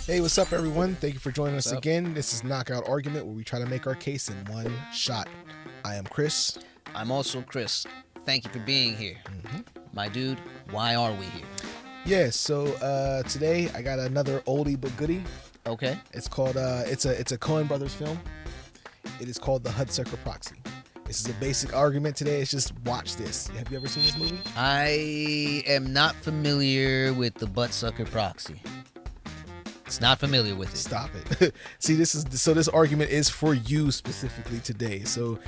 Hey, what's up, everyone? Thank you for joining us up? again. This is Knockout Argument, where we try to make our case in one shot. I am Chris. I'm also Chris. Thank you for being here. My dude, why are we here? Yeah, so today I got another oldie but goodie. Okay. It's called it's a Cohen Brothers film. It is called the Hudsucker Proxy. This is a basic argument today. It's just watch this. Have you ever seen this movie? I am not familiar with the Hudsucker Proxy. It's not familiar with it. Stop it. See, this argument is for you specifically today. So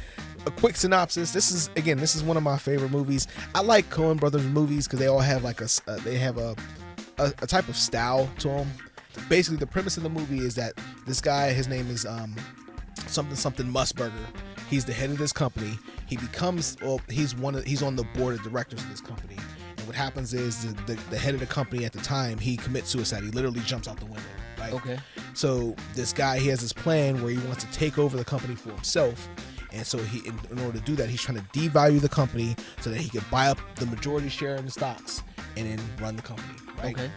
a quick synopsis. This is one of my favorite movies. I like Cohen Brothers movies because they all have like a type of style to them. Basically, the premise of the movie is that this guy, his name is something Musburger. He's the head of this company. He's on the board of directors of this company. And what happens is the head of the company at the time, he commits suicide. He literally jumps out the window. Right? Okay. So this guy, he has this plan where he wants to take over the company for himself. And so in order to do that, he's trying to devalue the company so that he can buy up the majority share in the stocks and then run the company. Right? Okay.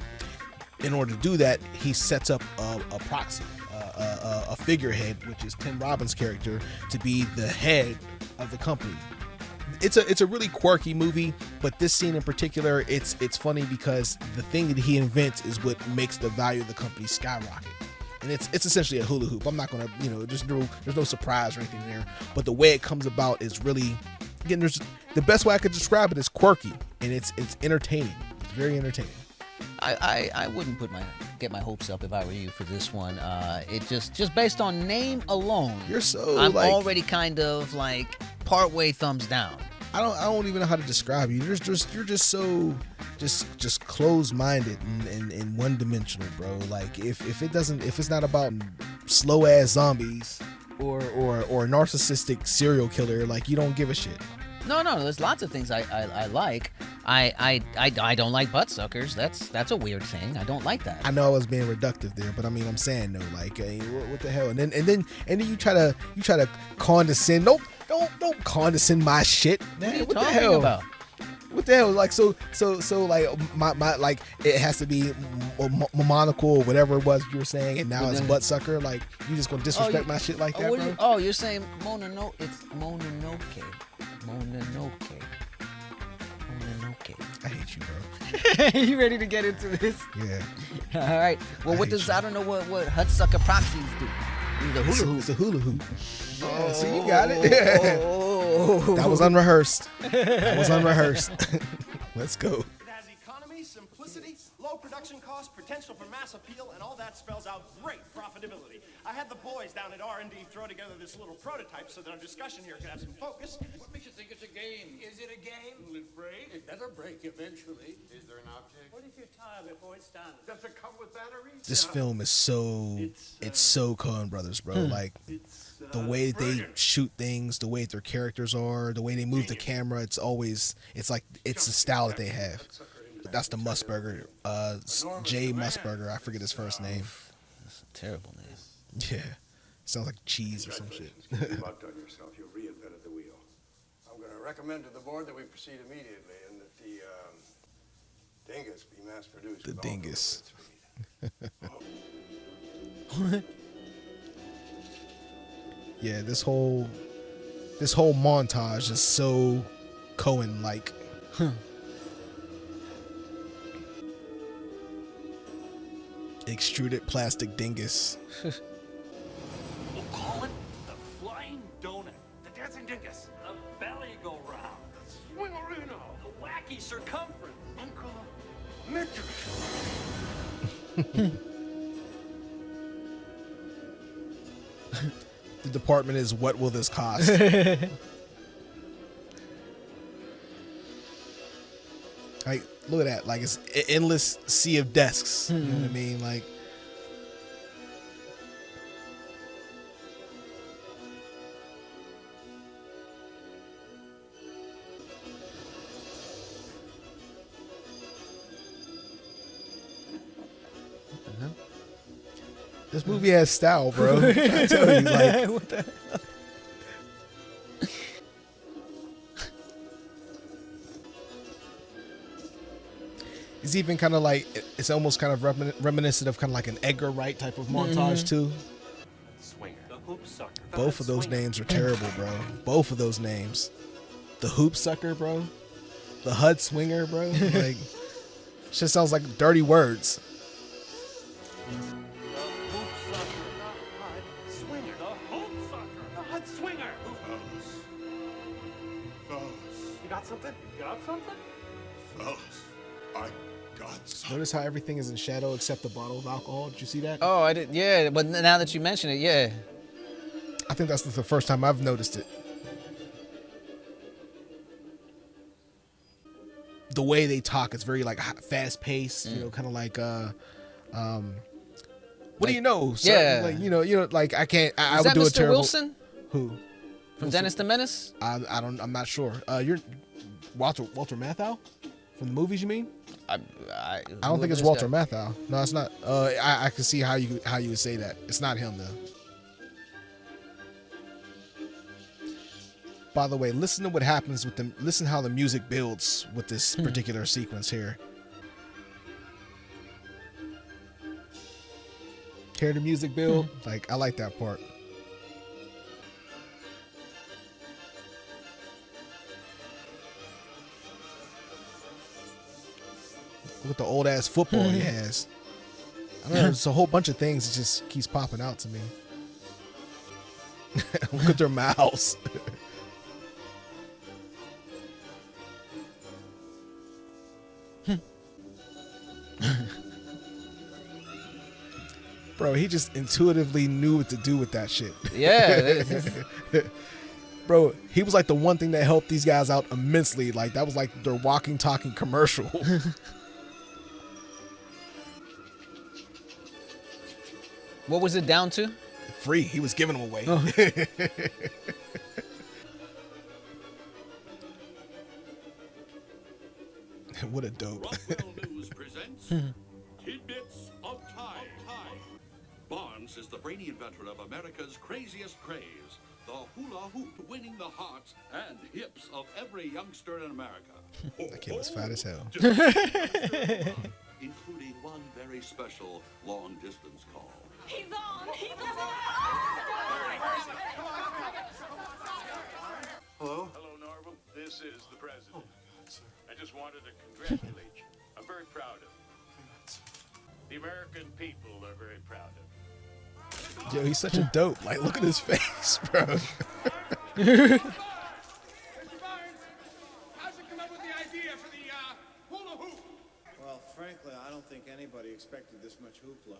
In order to do that, he sets up a proxy, a figurehead, which is Tim Robbins' character, to be the head of the company. It's a really quirky movie, but this scene in particular, it's funny because the thing that he invents is what makes the value of the company skyrocket. And it's essentially a hula hoop. I'm not gonna, there's no surprise or anything there. But the way it comes about is really, again, the best way I could describe it is quirky, and it's entertaining. It's very entertaining. I wouldn't get my hopes up if I were you for this one. It just based on name alone, I'm already kind of like partway thumbs down. I don't even know how to describe you. You're just so just closed-minded and one-dimensional, bro. Like if it's not about slow ass zombies or a narcissistic serial killer, like you don't give a shit. No, there's lots of things I like. I don't like butt suckers. That's a weird thing. I don't like that. I know I was being reductive there, but I mean I'm saying though, like what the hell? And then you try to condescend. Don't condescend my shit, man. What are you what talking the hell? about? What the hell? Like so like my like it has to be monocle or whatever it was you were saying, and now it's butt sucker. Like you just gonna disrespect my shit like that, bro? You're saying Mononoke? It's Mononoke. Mononoke. I hate you, bro. You ready to get into this? Yeah. All right. Well, I don't know what Hudsucker Proxies do. It's a hula hoop. Yeah, so you got it. That was unrehearsed. Let's go. It has economy, simplicity, low production cost, potential for mass appeal, and all that spells out great profitability. I had the boys down at R&D throw together this little prototype so that our discussion here could have some focus. What makes you think it's a game? Is it a game? Will it break? It better break eventually. Is there an object? What if you're tired before it's done? Does it come with batteries? This film is so Coen Brothers, bro. Like the way they shoot things, the way their characters are, the way they move the camera. It's the style that they have. That's the Musburger, Jay Musburger. I forget his first name. That's a terrible name. Yeah, sounds like cheese or some shit. You've outdone yourself. You reinvented the wheel. I'm going to recommend to the board that we proceed immediately and that the dingus be mass produced. The with all dingus. deliberate speed. Yeah, this whole montage is so Cohen-like. Extruded plastic dingus. We'll call it the Flying Donut, the Dancing Dingus, the Belly Go Round, the Swingerino, the Wacky Circumference, Uncle Mitchell. The department is, what will this cost? Like, look at that. Like, it's an endless sea of desks. You know what I mean? Like, this movie has style, bro. I tell you, like, What the? It's even kind of like, it's almost kind of reminiscent of kind of like an Edgar Wright type of montage too. Swinger. The Hudsucker. Both of those names are terrible, bro. Both of those names. The Hudsucker, bro. The Hud Swinger, bro. Like, shit sounds like dirty words. The Hudsucker. The Hud Swinger. The Hudsucker. The Hud Swinger. Fellas. You got something? You got something? Fellas. I got something. Notice how everything is in shadow except the bottle of alcohol. Did you see that? Oh, I did. Yeah, but now that you mention it, yeah. I think that's the first time I've noticed it. The way they talk, it's very like fast paced, you know, kind of like what do you know? Sir? Yeah. Like, you know, like I can't. I Is would that do a Mr. terrible. Wilson Who? from Dennis the Menace? I'm not sure. You're Walter Matthau from the movies, you mean? I don't think it's Walter Matthau. No, it's not. I can see how you would say that. It's not him though. By the way, listen to what happens with them. Listen how the music builds with this particular sequence here. Hear the music build? Like, I like that part. Look at the old ass football he has. I don't know, there's a whole bunch of things that just keeps popping out to me. Look at their mouths. Bro, he just intuitively knew what to do with that shit. Yeah. Bro, he was like the one thing that helped these guys out immensely. Like, that was like their walking, talking commercial. What was it down to? Free. He was giving them away. Oh. What a dope. Rockwell News presents Tidbits of Time. Barnes is the brainy inventor of America's craziest craze, the hula hoop, winning the hearts and hips of every youngster in America. That kid was fat as hell. Including one very special long-distance call. He's on! He's on! Hello? Hello, Norval. This is the president. I just wanted to congratulate you. I'm very proud of you. The American people are very proud of you. Yo, he's such a dope. Like, look at his face, bro. How'd you come up with the idea for the hula hoop? Well, frankly, I don't think anybody expected this much hoopla.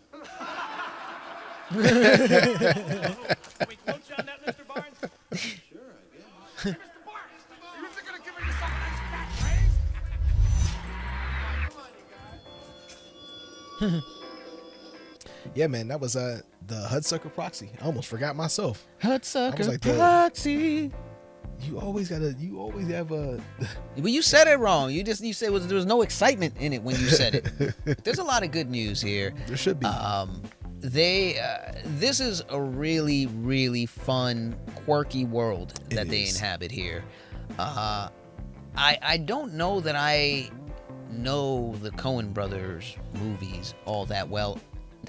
Can we quote you on that, Mr. Barnes? Sure, I guess. Hey, Mr. Barnes, are you really gonna give me some nice fat praise? Come on, you guys. Yeah, man, that was the Hudsucker Proxy. I almost forgot myself. Hudsucker like Proxy. You always have a. Well, you said it wrong. You said there was no excitement in it when you said it. There's a lot of good news here. There should be. This is a really, really fun, quirky world that they is. inhabit here. I don't know that I know the Cohen Brothers movies all that well.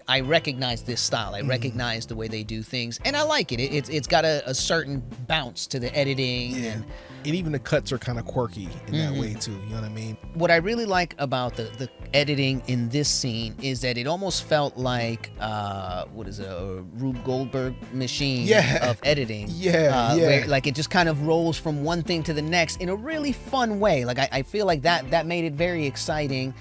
I recognize this style. I recognize the way they do things, and I like it. It's got a certain bounce to the editing. Yeah. And even the cuts are kind of quirky in that way too. You know what I mean? What I really like about the editing in this scene is that it almost felt like a Rube Goldberg machine of editing. Where, like, it just kind of rolls from one thing to the next in a really fun way. Like, I feel like that made it very exciting.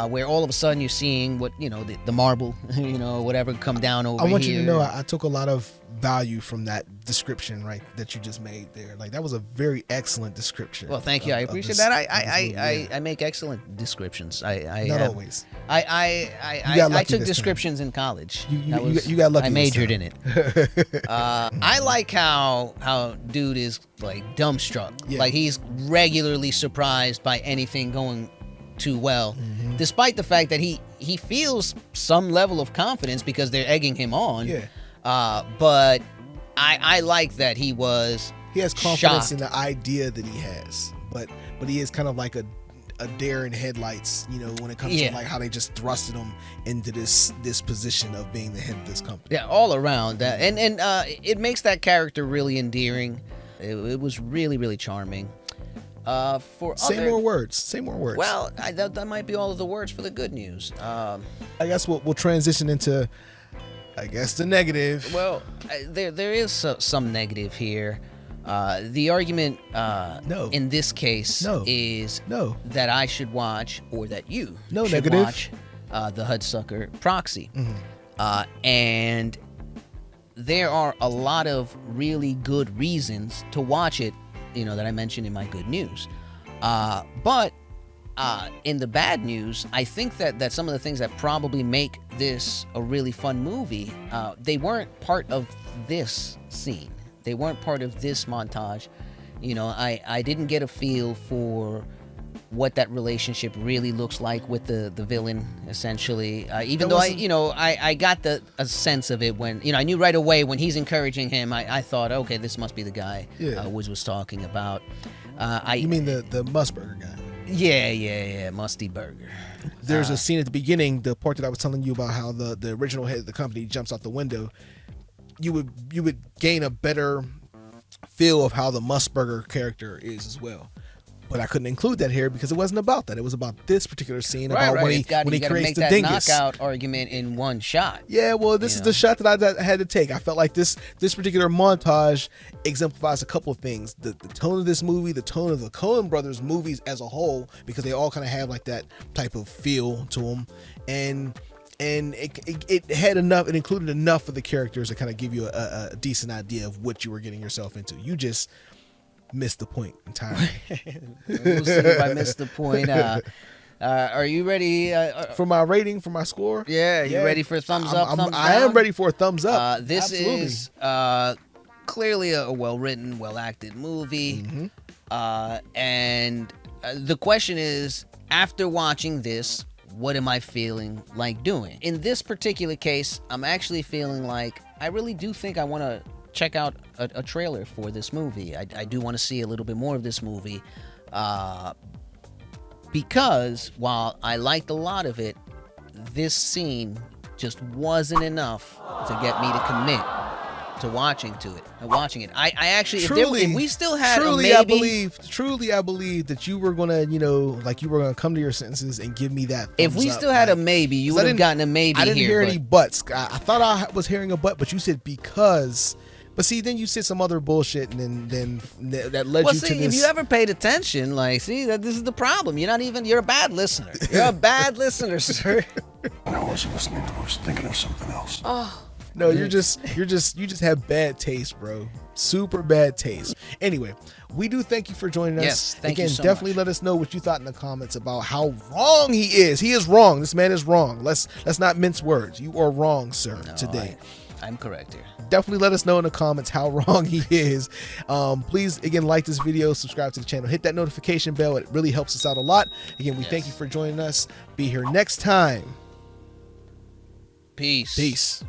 Where all of a sudden you're seeing what the marble, whatever come down over here. I want you to know I took a lot of value from that description that you just made there. Like, that was a very excellent description. Well, thank you. I appreciate that. I make excellent descriptions. Not always. I took descriptions in college. You got lucky. I majored in it. I like how dude is like dumbstruck. Yeah. Like, he's regularly surprised by anything going too well, despite the fact that he feels some level of confidence because they're egging him on. Yeah. But I like that he has confidence shocked. in the idea that he has, but he is kind of like a a deer in headlights, you know, when it comes to like how they just thrusted him into this position of being the head of this company. Yeah, all around that, and it makes that character really endearing. It was really, really charming. Say more words. Well, that might be all of the words for the good news. I guess we'll transition into, I guess, the negative. Well, there is some negative here. The argument in this case is that I should watch, or that you should watch, the Hudsucker Proxy. And there are a lot of really good reasons to watch it, you know, that I mentioned in my good news. But in the bad news, I think that some of the things that probably make this a really fun movie, they weren't part of this scene. They weren't part of this montage. You know, I didn't get a feel for what that relationship really looks like with the villain, essentially. Even though I got a sense of it when, you know, I knew right away when he's encouraging him. I thought, okay, this must be the guy Wiz was talking about. You mean the Musburger guy? Yeah, Musty Burger. There's a scene at the beginning, the part that I was telling you about how the original head of the company jumps out the window. You would gain a better feel of how the Musburger character is as well. But I couldn't include that here because it wasn't about that. It was about this particular scene, about when he creates the dingus. Knockout argument in one shot. Yeah, well, this is the shot that I had to take. I felt like this particular montage exemplifies a couple of things: the tone of this movie, the tone of the Cohen Brothers movies as a whole, because they all kind of have like that type of feel to them, and it had enough. It included enough of the characters to kind of give you a decent idea of what you were getting yourself into. You just missed the point entirely. We'll see if I missed the point. Are you ready for my rating, for my score? Yeah, you ready for a thumbs up? Thumbs down? I am ready for a thumbs up. This Absolutely. Is clearly a well-written, well-acted movie. And the question is, after watching this, what am I feeling like doing? In this particular case, I'm actually feeling like I really do think I want to check out a trailer for this movie. I do want to see a little bit more of this movie, because while I liked a lot of it, this scene just wasn't enough to get me to commit to watching it. I actually, if we still had a maybe, truly I believe that you were gonna, you know, like you were gonna come to your senses and give me that. If we still had a maybe, you would have gotten a maybe. I didn't hear any buts. I thought I was hearing a but you said because. But see, then you said some other bullshit, and then that led you to this. If you ever paid attention, like, this is the problem. You're a bad listener. You're a bad listener, sir. I wasn't listening. I was thinking of something else. No, you just have bad taste, bro. Super bad taste. Anyway, we do thank you for joining us. Yes, thank you so definitely much. let us know what you thought in the comments about how wrong he is. He is wrong. This man is wrong. Let's not mince words. You are wrong, sir, today. I'm correct here. Definitely let us know in the comments how wrong he is. Please, again, like this video, subscribe to the channel, hit that notification bell. It really helps us out a lot. Again, we thank you for joining us. Be here next time. Peace.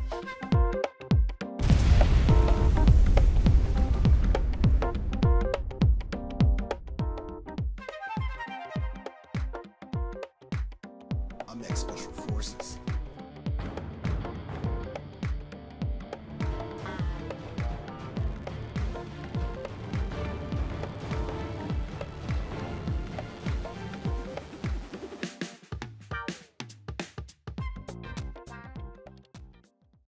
I'm ex-Special Forces.